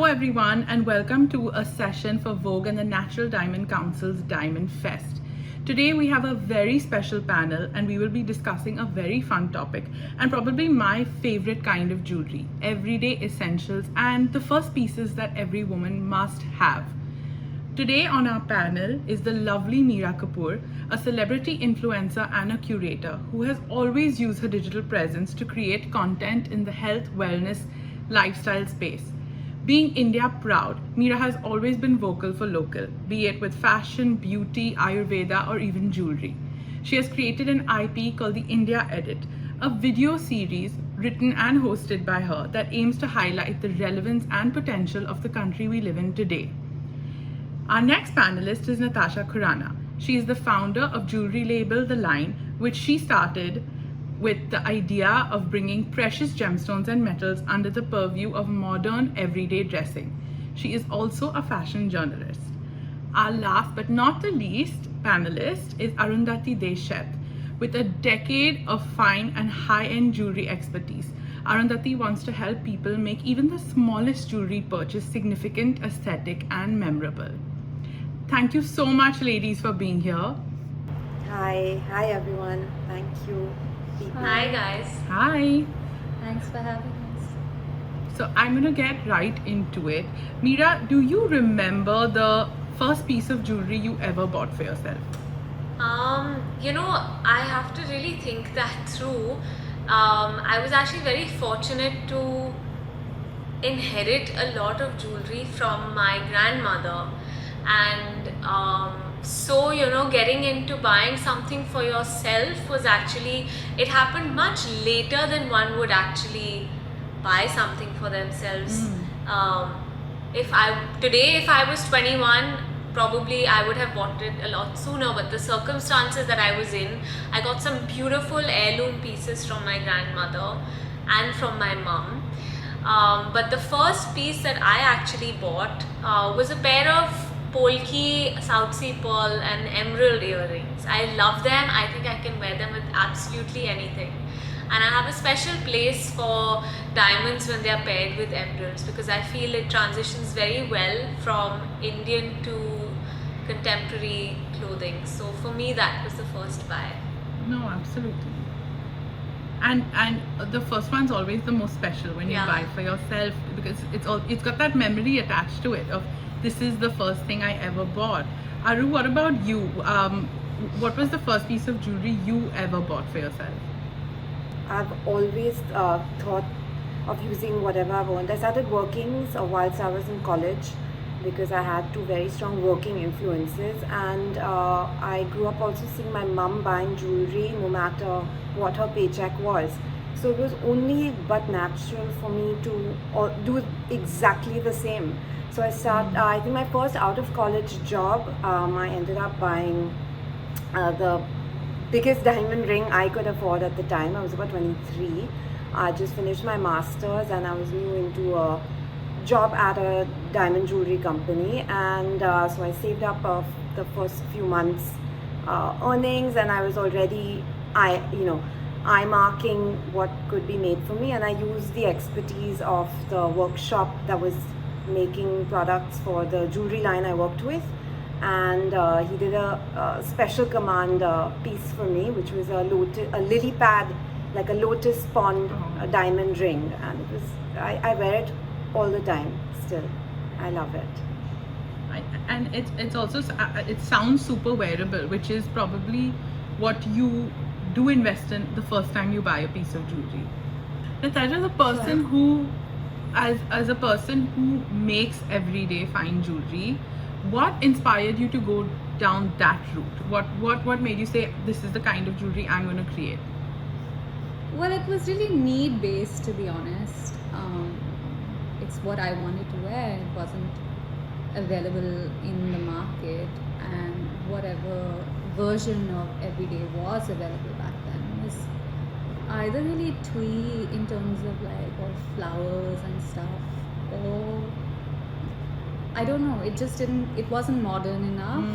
Hello everyone and welcome to a session for Vogue and the Natural Diamond Council's Diamond Fest. Today we have a very special panel and we will be discussing a very fun topic and probably my favorite kind of jewelry, everyday essentials and the first pieces that every woman must have. Today on our panel is the lovely Mira Kapoor, a celebrity influencer and a curator who has always used her digital presence to create content in the health, wellness, lifestyle space. Being India proud, Mira has always been vocal for local, be it with fashion, beauty, Ayurveda, or even jewelry. She has created an IP called the India Edit, a video series written and hosted by her that aims to highlight the relevance and potential of the country we live in today. Our next panelist is Natasha Khurana. She is the founder of jewelry label The Line, which she started with the idea of bringing precious gemstones and metals under the purview of modern everyday dressing. She is also a fashion journalist. Our last but not the least panelist is Arundhati De Sheth. With a decade of fine and high-end jewelry expertise, Arundhati wants to help people make even the smallest jewelry purchase significant, aesthetic and memorable. Thank you so much ladies for being here. Hi everyone. Thank you. Hi guys. Hi. Thanks for having us. So I'm gonna get right into it. Mira, do you remember the first piece of jewelry you ever bought for yourself? I have to really think that through. I was actually very fortunate to inherit a lot of jewelry from my grandmother, and getting into buying something for yourself was actually, it happened much later than one would actually buy something for themselves. If I was 21, probably I would have bought it a lot sooner, but the circumstances that I was in, I got some beautiful heirloom pieces from my grandmother and from my mum. But the first piece that I actually bought was a pair of Polki, South Sea Pearl and emerald earrings. I love them. I think I can wear them with absolutely anything. And I have a special place for diamonds when they are paired with emeralds, because I feel it transitions very well from Indian to contemporary clothing. So for me, that was the first buy. No, absolutely. And the first one's always the most special when you buy for yourself, because it's got that memory attached to it of this is the first thing I ever bought. Aru, what about you? What was the first piece of jewelry you ever bought for yourself? I've always thought of using whatever I want. I started working whilst I was in college because I had two very strong working influences, and I grew up also seeing my mum buying jewelry no matter what her paycheck was. So it was only but natural for me to do exactly the same. So I think my first out of college job, I ended up buying the biggest diamond ring I could afford at the time. I was about 23. I just finished my master's and I was new into a job at a diamond jewelry company, and so I saved up the first few months earnings, and I was already eye marking what could be made for me, and I used the expertise of the workshop that was making products for the jewelry line I worked with, and he did a special command piece for me, which was a lily pad, like a lotus pond diamond ring, and it was I wear it all the time still. I love it. And it's also, it sounds super wearable, which is probably what you do invest in the first time you buy a piece of jewelry. Natasha, the person who, as a person who makes everyday fine jewelry, what inspired you to go down that route? What made you say this is the kind of jewelry I'm going to create? Well, it was really need based, to be honest. It's what I wanted to wear. It wasn't available in the market, and whatever version of everyday was available back then was either really twee in terms of flowers and stuff, or I don't know, it wasn't modern enough.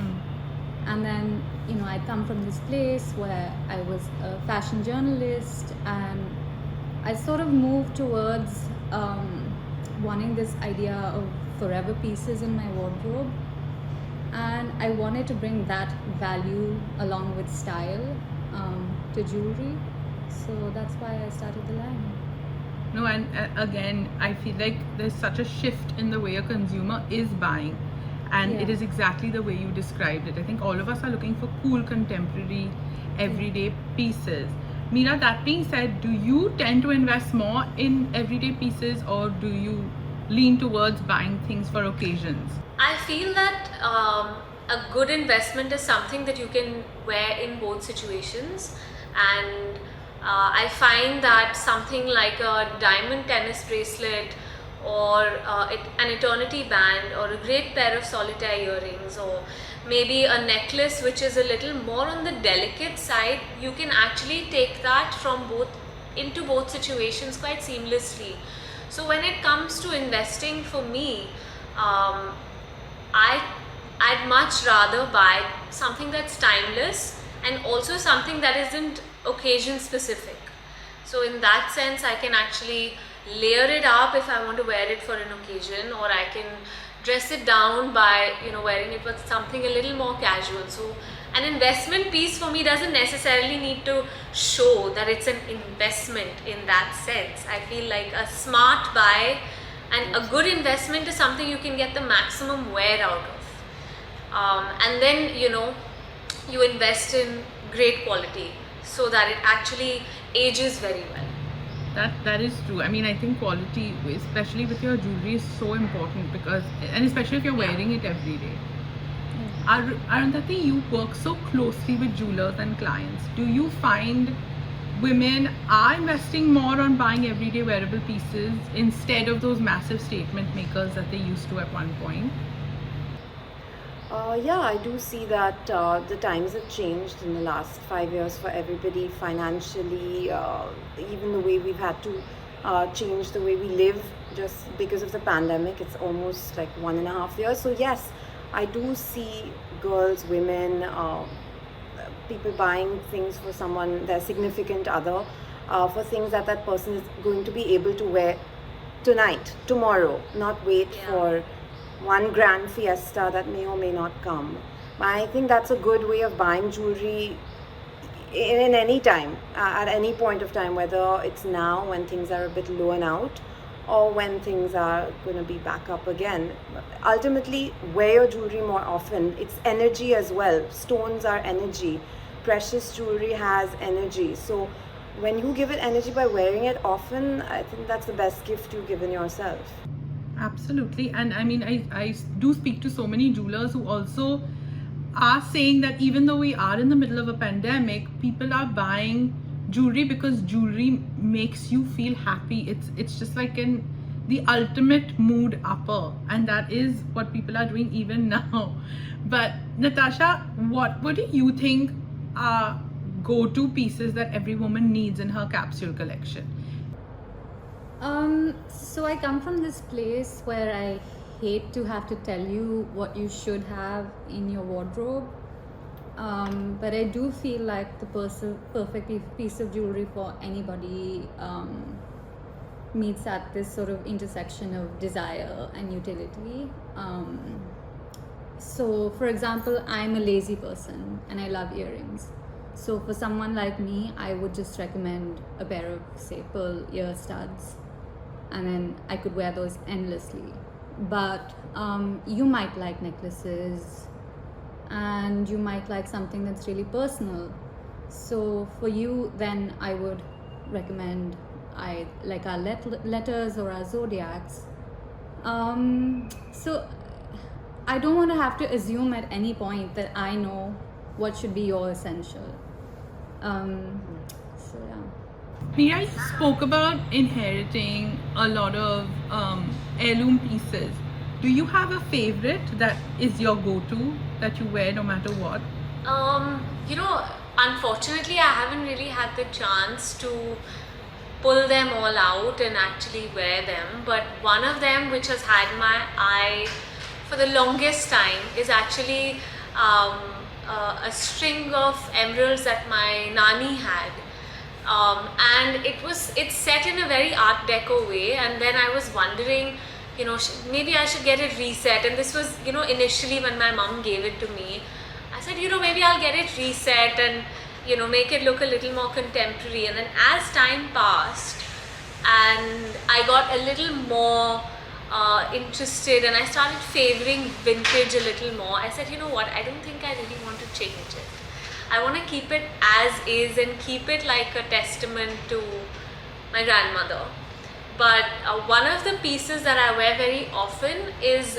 And then I come from this place where I was a fashion journalist, and I sort of moved towards wanting this idea of forever pieces in my wardrobe, and I wanted to bring that value along with style to jewelry. So that's why I started the line. No, and again, I feel like there's such a shift in the way a consumer is buying, and it Yeah. is exactly the way you described it. I think all of us are looking for cool, contemporary, everyday pieces. Mira, that being said, do you tend to invest more in everyday pieces, or do you lean towards buying things for occasions? I feel that a good investment is something that you can wear in both situations, and I find that something like a diamond tennis bracelet or an eternity band or a great pair of solitaire earrings or maybe a necklace which is a little more on the delicate side, you can actually take that from into both situations quite seamlessly. So when it comes to investing for me, I'd much rather buy something that's timeless and also something that isn't occasion specific. So in that sense, I can actually layer it up if I want to wear it for an occasion, or I can dress it down by wearing it with something a little more casual. So an investment piece for me doesn't necessarily need to show that it's an investment in that sense. I feel like a smart buy and a good investment is something you can get the maximum wear out of. And then you invest in great quality so that it actually ages very well. That is true. I mean, I think quality, especially with your jewelry, is so important because, and especially if you're wearing it every day. Arundhati, you work so closely with jewelers and clients. Do you find women are investing more on buying everyday wearable pieces instead of those massive statement makers that they used to at one point? Yeah, I do see that the times have changed in the last 5 years for everybody financially, even the way we've had to change the way we live just because of the pandemic. It's almost like 1.5 years. So, yes, I do see girls, women, people buying things for someone, their significant other, for things that that person is going to be able to wear tonight, tomorrow, not wait for one grand fiesta that may or may not come. I think that's a good way of buying jewelry in any time, at any point of time, whether it's now when things are a bit low and out or when things are going to be back up again. Ultimately, wear your jewelry more often. It's energy as well. Stones are energy. Precious jewelry has energy. So when you give it energy by wearing it often, I think that's the best gift you've given yourself. Absolutely. And I mean, I do speak to so many jewelers who also are saying that even though we are in the middle of a pandemic, people are buying jewelry because jewelry makes you feel happy. It's just like the ultimate mood upper, and that is what people are doing even now. But Natasha, what do you think are go-to pieces that every woman needs in her capsule collection? So I come from this place where I hate to have to tell you what you should have in your wardrobe. But I do feel like the perfect piece of jewelry for anybody meets at this sort of intersection of desire and utility. So, for example, I'm a lazy person and I love earrings. So, for someone like me, I would just recommend a pair of, say, pearl ear studs, and then I could wear those endlessly. But you might like necklaces, and you might like something that's really personal. So for you, then I would recommend like our letters or our zodiacs. So I don't want to have to assume at any point that I know what should be your essential. So yeah. Mira, you spoke about inheriting a lot of heirloom pieces. Do you have a favorite that is your go-to that you wear no matter what? Unfortunately, I haven't really had the chance to pull them all out and actually wear them. But one of them which has had my eye for the longest time is actually a string of emeralds that my nani had. and it's set in a very Art Deco way. And then I was wondering, maybe I should get it reset. And this was, initially when my mom gave it to me, I said, maybe I'll get it reset and make it look a little more contemporary. And then as time passed and I got a little more interested and I started favoring vintage a little more, I said, what, I don't think I really want to change it. I want to keep it as is and keep it like a testament to my grandmother. But one of the pieces that I wear very often is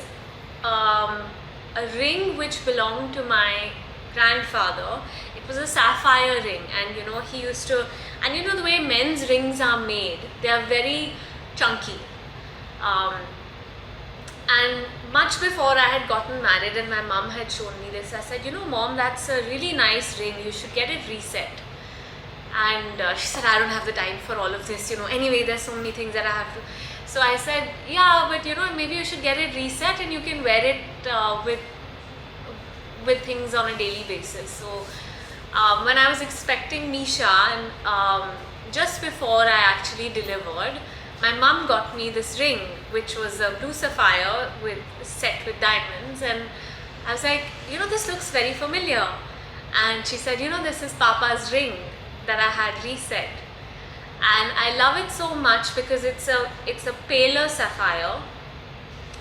a ring which belonged to my grandfather. It was a sapphire ring, and he used to, and the way men's rings are made, they are very chunky. And much before I had gotten married and my mom had shown me this, I said, Mom, that's a really nice ring, you should get it reset. And she said, I don't have the time for all of this, anyway, there's so many things that I have to. So I said, yeah, but maybe you should get it reset and you can wear it with things on a daily basis. So when I was expecting Misha, and just before I actually delivered, my mum got me this ring, which was a blue sapphire set with diamonds, and I was like, this looks very familiar. And she said, this is Papa's ring that I had reset. And I love it so much because it's a paler sapphire,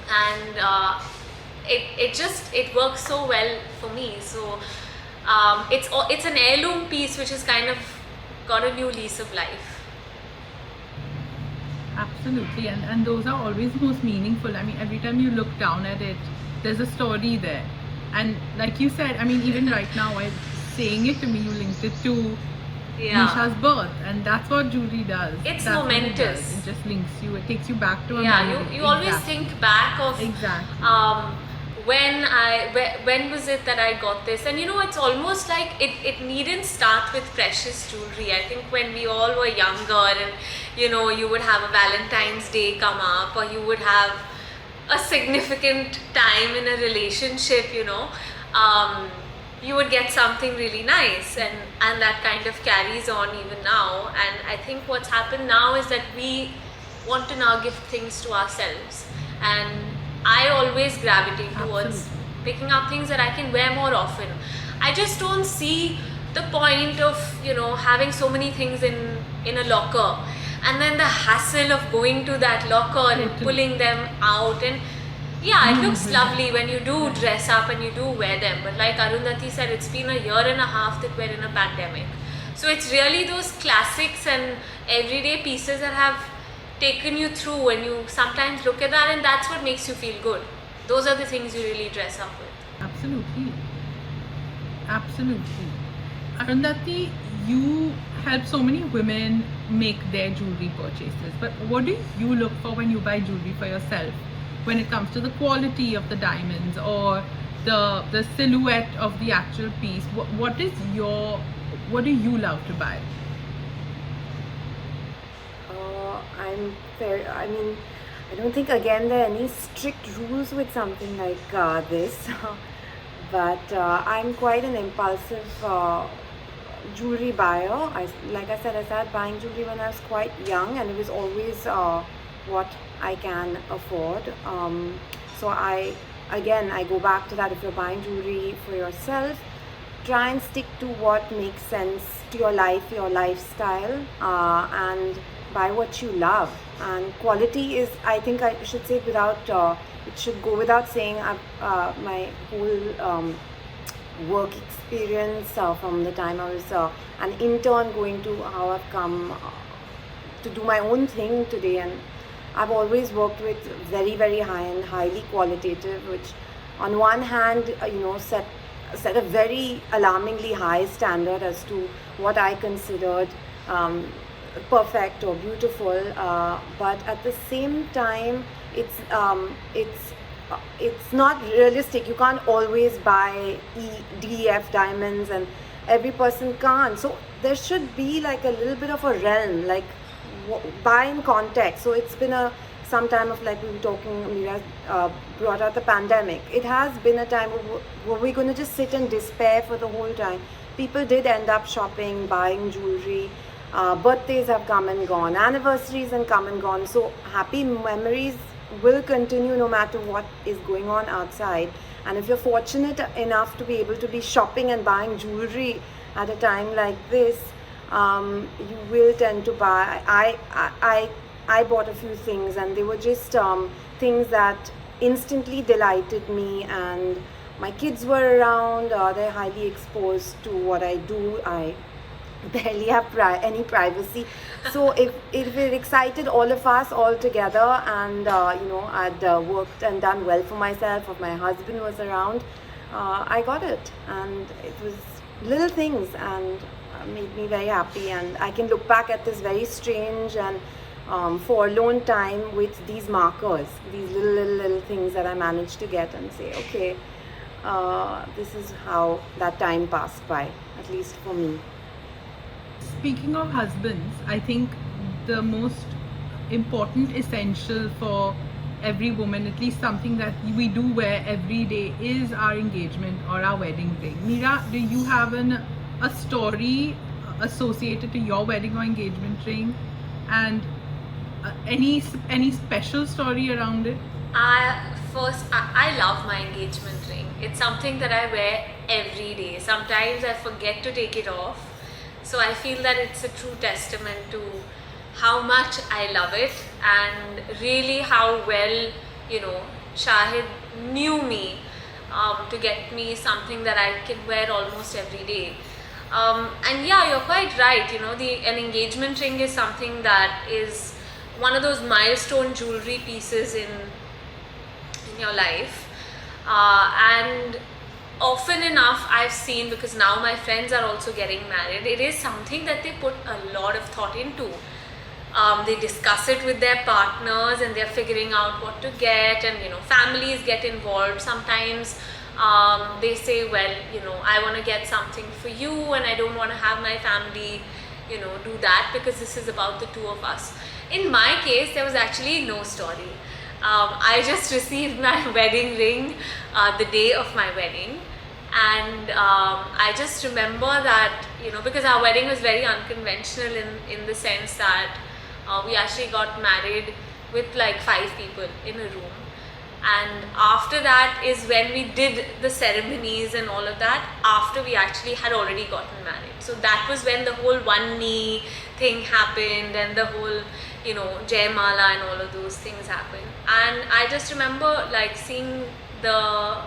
and it works so well for me. So it's an heirloom piece which has kind of got a new lease of life. Absolutely, and those are always most meaningful. I mean, every time you look down at it, there's a story there. And like you said, I mean, even right now, while saying it to me, you linked it to Nisha's birth, and that's what jewelry does. It's that's momentous. It just links you. It takes you back to a memory. You always think back of when was it that I got this, and it's almost like it needn't start with precious jewelry. I think when we all were younger, and you would have a Valentine's Day come up, or you would have a significant time in a relationship, you would get something really nice, and that kind of carries on even now. And I think what's happened now is that we want to now give things to ourselves, and I always gravitate towards picking up things that I can wear more often. I just don't see the point of having so many things in a locker, and then the hassle of going to that locker and pulling them out. And it looks lovely when you do dress up and you do wear them, but like Arundhati said, it's been a year and a half that we're in a pandemic. So it's really those classics and everyday pieces that have taken you through, and you sometimes look at that and that's what makes you feel good. Those are the things you really dress up with. Absolutely. Arundhati, you help so many women make their jewelry purchases, but what do you look for when you buy jewelry for yourself, when it comes to the quality of the diamonds or the silhouette of the actual piece? What do you love to buy? I don't think again there are any strict rules with something like this, but I'm quite an impulsive jewelry buyer. Like I said, I started buying jewelry when I was quite young, and it was always what I can afford. So I go back to that. If you're buying jewelry for yourself, try and stick to what makes sense to your life, your lifestyle, and buy what you love. And quality is, I think I should say it should go without saying, my whole work experience from the time I was an intern going to how I've come to do my own thing today, and I've always worked with very, very high and highly qualitative, which on one hand set a very alarmingly high standard as to what I considered perfect or beautiful, but at the same time it's not realistic. You can't always buy DEF diamonds, and every person can't. So there should be like a little bit of a realm, like buy in context. So it's been some time of, like we were talking, Mira brought out the pandemic. It has been a time were we going to just sit and despair for the whole time? People did end up shopping, buying jewelry, Birthdays have come and gone, anniversaries and come and gone. So happy memories will continue no matter what is going on outside. And if you're fortunate enough to be able to be shopping and buying jewelry at a time like this, you will tend to buy. I bought a few things, and they were just things that instantly delighted me. And my kids were around. They're highly exposed to what I do. I barely have any privacy. So if it excited all of us all together, and I'd worked and done well for myself, if my husband was around, I got it. And it was little things, and made me very happy. And I can look back at this very strange and forlorn time with these markers, these little things that I managed to get, and say, okay, this is how that time passed by, at least for me. Speaking of husbands, I think the most important essential for every woman, at least something that we do wear every day, is our engagement or our wedding ring. Mira, do you have a story associated to your wedding or engagement ring, and any special story around it? I love my engagement ring. It's something that I wear every day. Sometimes I forget to take it off. So I feel that it's a true testament to how much I love it, and really how well, Shahid knew me to get me something that I can wear almost every day. And yeah, you're quite right. An engagement ring is something that is one of those milestone jewelry pieces in your life. And often enough I've seen, because now my friends are also getting married, it is something that they put a lot of thought into. They discuss it with their partners, and they're figuring out what to get, and families get involved. Sometimes they say, well, I want to get something for you, and I don't want to have my family do that, because this is about the two of us. In my case, there was actually no story. I just received my wedding ring the day of my wedding, and I just remember that, because our wedding was very unconventional in the sense that we actually got married with like 5 people in a room, and after that is when we did the ceremonies and all of that, after we actually had already gotten married. So that was when the whole one knee thing happened, and the whole Jaymala and all of those things happened. And I just remember like seeing the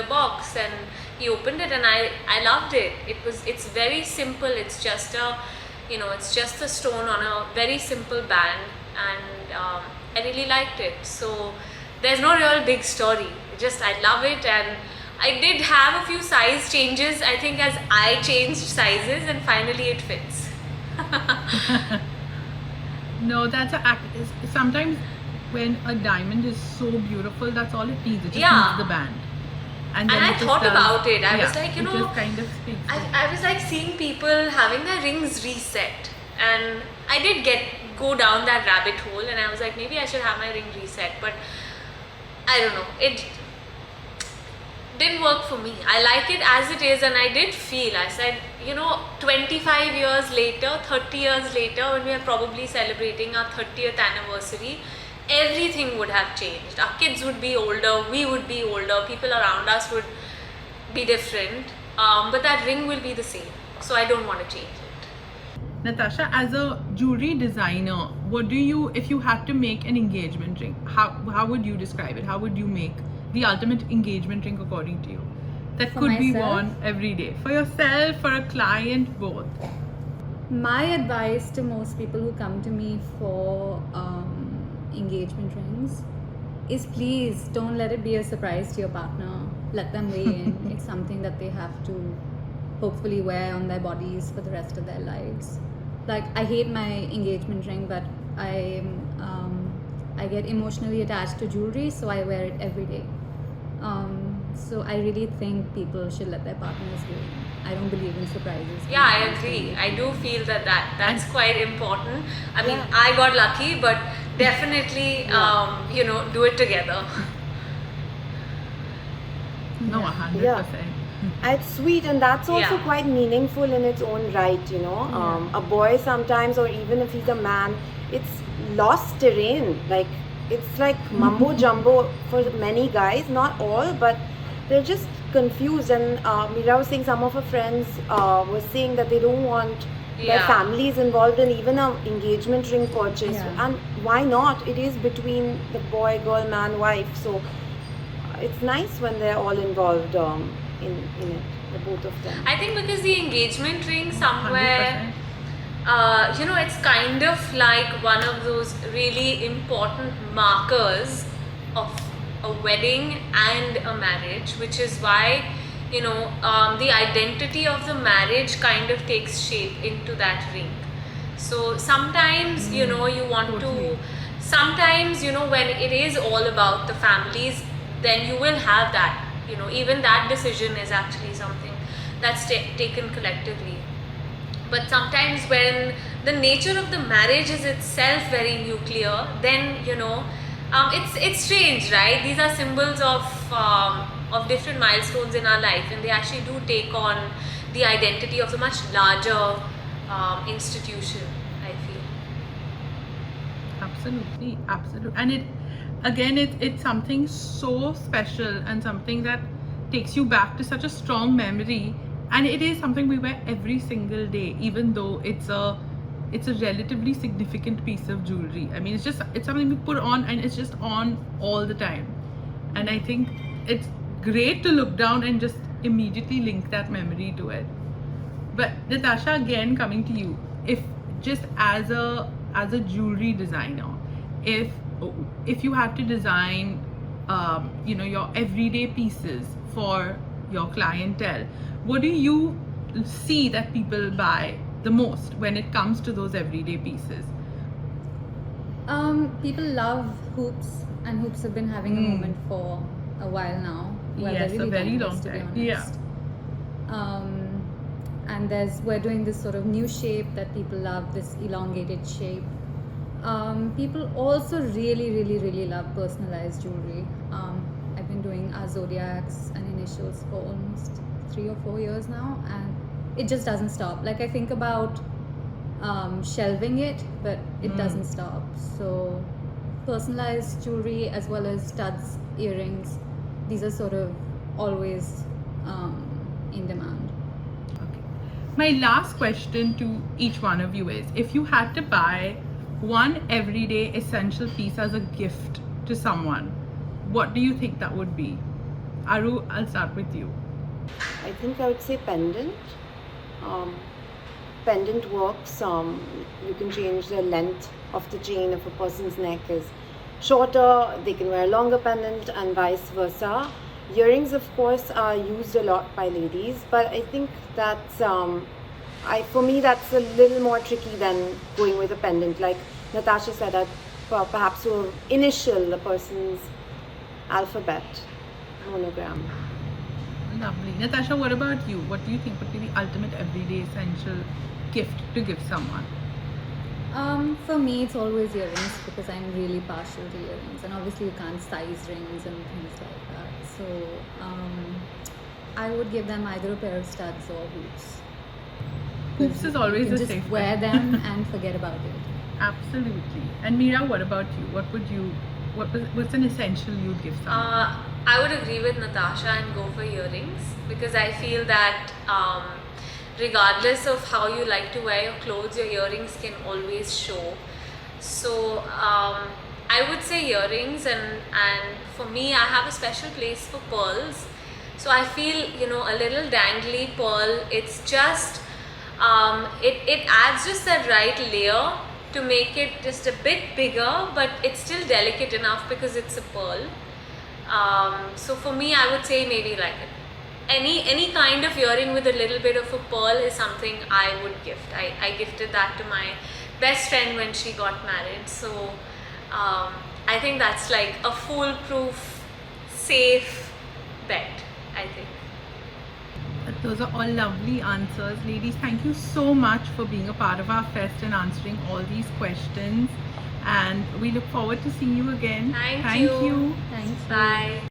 box, and he opened it, and I loved it. It's very simple. It's just a stone on a very simple band, and I really liked it. So there's no real big story. Just I love it, and I did have a few size changes, I think, as I changed sizes, and finally it fits. No, that's sometimes when a diamond is so beautiful, that's all it needs. It just needs the band. And I thought about it. I was like, it just kind of speaks. I was like seeing people having their rings reset, and I did go down that rabbit hole, and I was like, maybe I should have my ring reset, but I don't know. It didn't work for me. I like it as it is, and I did feel, I said, 25 years later, 30 years later, when we are probably celebrating our 30th anniversary, everything would have changed. Our kids would be older, we would be older, people around us would be different, but that ring will be the same. So I don't want to change it. Natasha, as a jewelry designer, if you had to make an engagement ring, how would you describe it? How would you make the ultimate engagement ring according to you, that For could be myself? worn every day, for yourself, for a client, both? My advice to most people who come to me for engagement rings is, please don't let it be a surprise to your partner. Let them weigh in. It's something that they have to hopefully wear on their bodies for the rest of their lives. Like, I hate my engagement ring, but I get emotionally attached to jewelry, so I wear it every day. So I really think people should let their partners weigh in. I don't believe in surprises. Yeah, I agree. I do feel that's quite important. I mean, I got lucky, but definitely, do it together. No, 100%. It's sweet, and that's also Yeah. quite meaningful in its own right, you know. A boy sometimes, or even if he's a man, it's lost terrain. Like, it's like mumbo jumbo for many guys, not all, but they're just confused. And Mira was saying some of her friends were saying that they don't want their Yeah. families involved in even an engagement ring purchase. Yeah. And why not? It is between the boy, girl, man, wife. So it's nice when they're all involved in it, the both of them. I think because the engagement ring somewhere, it's kind of like one of those really important markers of a wedding and a marriage, which is why, the identity of the marriage kind of takes shape into that ring. So sometimes, you want Totally. to, sometimes, when it is all about the families, then you will have that, even that decision is actually something that's taken collectively. But sometimes when the nature of the marriage is itself very nuclear, then it's strange, right? These are symbols of different milestones in our life, and they actually do take on the identity of a much larger institution, I feel. Absolutely, absolutely. And it's something so special and something that takes you back to such a strong memory. And it is something we wear every single day, even though it's a relatively significant piece of jewelry. I mean, it's something we put on and it's just on all the time. And I think it's great to look down and just immediately link that memory to it. But Natasha, again coming to you, if just as a jewelry designer, if you had to design, your everyday pieces for your clientele, what do you see that people buy the most when it comes to those everyday pieces? People love hoops, and hoops have been having a moment for a while now. Well, Yes, they're a really very timeless, long to be time. honest. And we're doing this sort of new shape that people love, this elongated shape. People also really, really, really love personalized jewelry. I've been doing our zodiacs and initials for almost 3 or 4 years now, and it just doesn't stop. Like, I think about shelving it, but it doesn't stop. So personalized jewelry as well as studs, earrings, these are sort of always in demand. Okay. My last question to each one of you is, if you had to buy one everyday essential piece as a gift to someone, what do you think that would be? Aru, I'll start with you. I think I would say pendant. Pendant works. You can change the length of the chain. If a person's neck is shorter, they can wear a longer pendant, and vice versa. Earrings, of course, are used a lot by ladies, but I think that's for me that's a little more tricky than going with a pendant. Like Natasha said, that perhaps to initial a person's alphabet monogram. Lovely. Natasha, what about you? What do you think would be the ultimate everyday essential gift to give someone? For me, it's always earrings, because I'm really partial to earrings, and obviously you can't size rings and things like that. So I would give them either a pair of studs or hoops. Hoops is always you can a just safe wear bet. them and forget about it. Absolutely. And Mira, what about you? What's an essential you'd give someone? I would agree with Natasha and go for earrings, because I feel that regardless of how you like to wear your clothes, your earrings can always show. So I would say earrings, and for me, I have a special place for pearls. So I feel, a little dangly pearl, it's just it adds just that right layer to make it just a bit bigger, but it's still delicate enough because it's a pearl. So for me, I would say maybe like any kind of earring with a little bit of a pearl is something I would gift. I gifted that to my best friend when she got married. So I think that's like a foolproof, safe bet, I think. Those are all lovely answers. Ladies, thank you so much for being a part of our fest and answering all these questions. And we look forward to seeing you again. Thank you. Thanks. Bye.